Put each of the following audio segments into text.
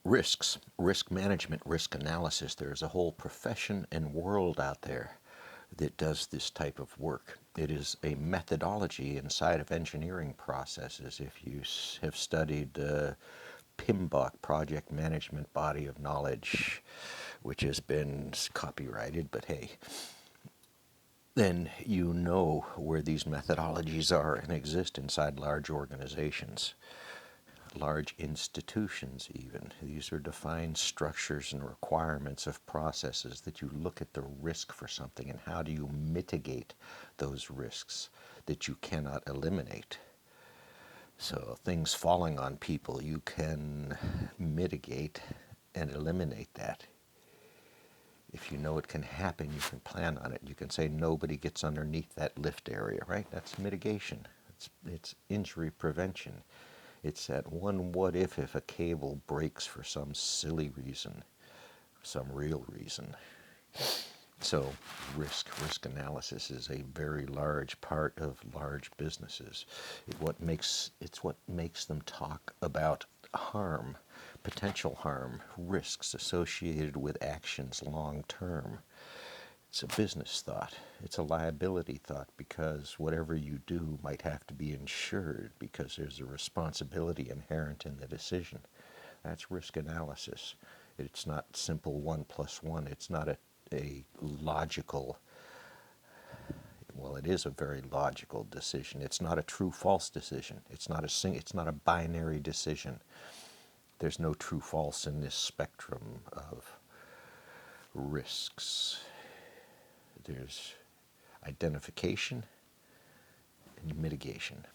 Risks, risk management, risk analysis. There's a whole profession and world out there that does this type of work. It is a methodology inside of engineering processes. If you have studied PMBOK, Project Management Body of Knowledge, which has been copyrighted, but hey, then you know where these methodologies are and exist inside large organizations, large institutions even. These are defined structures and requirements of processes that you look at the risk for something and how do you mitigate those risks that you cannot eliminate. So things falling on people, you can mitigate and eliminate that. If you know it can happen, you can plan on it. You can say nobody gets underneath that lift area, right? That's mitigation. It's injury prevention. It's that one what if a cable breaks for some silly reason, some real reason. So risk analysis is a very large part of large businesses. It's what makes them talk about harm, potential harm, risks associated with actions long term. It's a business thought. It's a liability thought because whatever you do might have to be insured because there's a responsibility inherent in the decision. That's risk analysis. It's not simple 1 + 1. It's not a logical, well, it is a very logical decision. It's not a true-false decision. It's not a binary decision. There's no true-false in this spectrum of risks. There's identification and mitigation.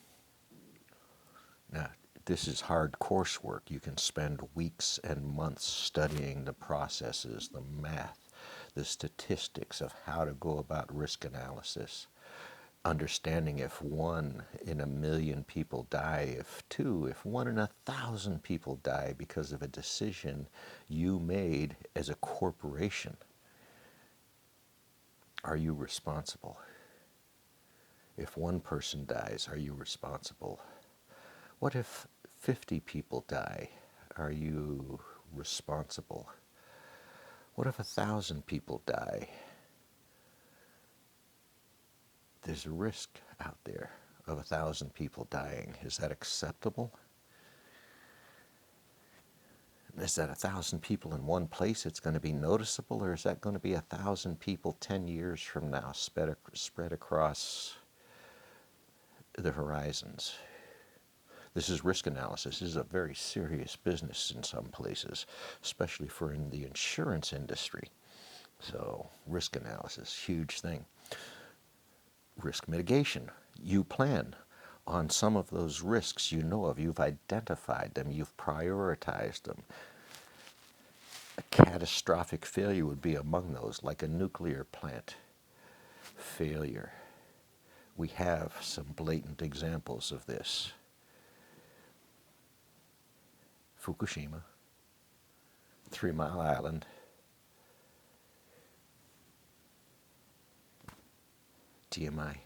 Now, this is hard coursework. You can spend weeks and months studying the processes, the math, the statistics of how to go about risk analysis, understanding if 1 in 1,000,000 people die, if 1 in 1,000 people die because of a decision you made as a corporation. Are you responsible? If 1 person dies, are you responsible? What if 50 people die? Are you responsible? What if 1,000 people die? There's a risk out there of 1,000 people dying. Is that acceptable? Is that 1,000 people in one place? It's going to be noticeable, or is that going to be 1,000 people 10 years from now spread across the horizons? This is risk analysis. This is a very serious business in some places, especially for in the insurance industry. So risk analysis, huge thing. Risk mitigation. You plan on some of those risks you know of. You've identified them. You've prioritized them. A catastrophic failure would be among those, like a nuclear plant failure. We have some blatant examples of this. Fukushima, 3 Mile Island, TMI,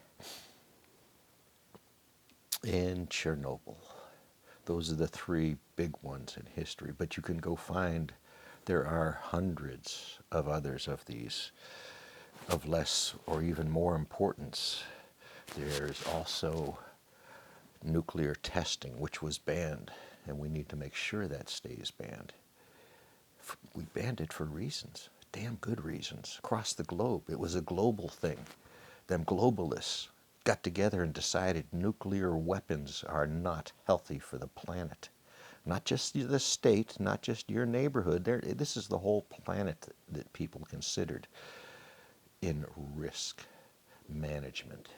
and Chernobyl. Those are the 3 big ones in history, but you can go find there are hundreds of others of these, of less or even more importance. There's also nuclear testing, which was banned, and we need to make sure that stays banned. We banned it for reasons, damn good reasons, across the globe. It was a global thing. Them globalists got together and decided nuclear weapons are not healthy for the planet. Not just the state, not just your neighborhood. This is the whole planet that people considered in risk management,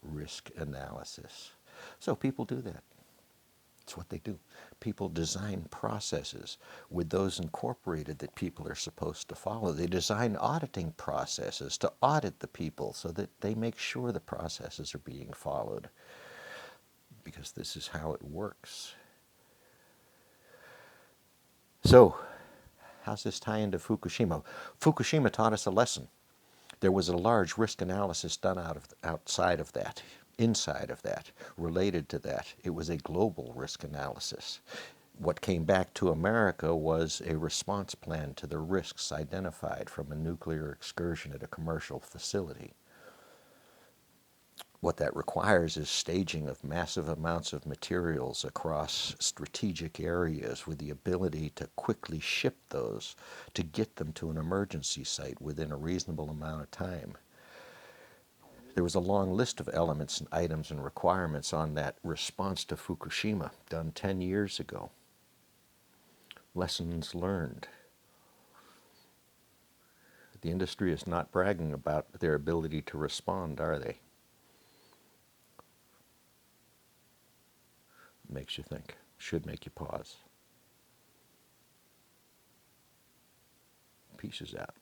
risk analysis. So people do that. It's what they do. People design processes with those incorporated that people are supposed to follow. They design auditing processes to audit the people so that they make sure the processes are being followed, because this is how it works. So, how's this tie into Fukushima? Fukushima taught us a lesson. There was a large risk analysis done outside of that, inside of that, related to that. It was a global risk analysis. What came back to America was a response plan to the risks identified from a nuclear excursion at a commercial facility. What that requires is staging of massive amounts of materials across strategic areas with the ability to quickly ship those to get them to an emergency site within a reasonable amount of time. There was a long list of elements and items and requirements on that response to Fukushima done 10 years ago. Lessons learned. The industry is not bragging about their ability to respond, are they? Makes you think. Should make you pause. Peace is out.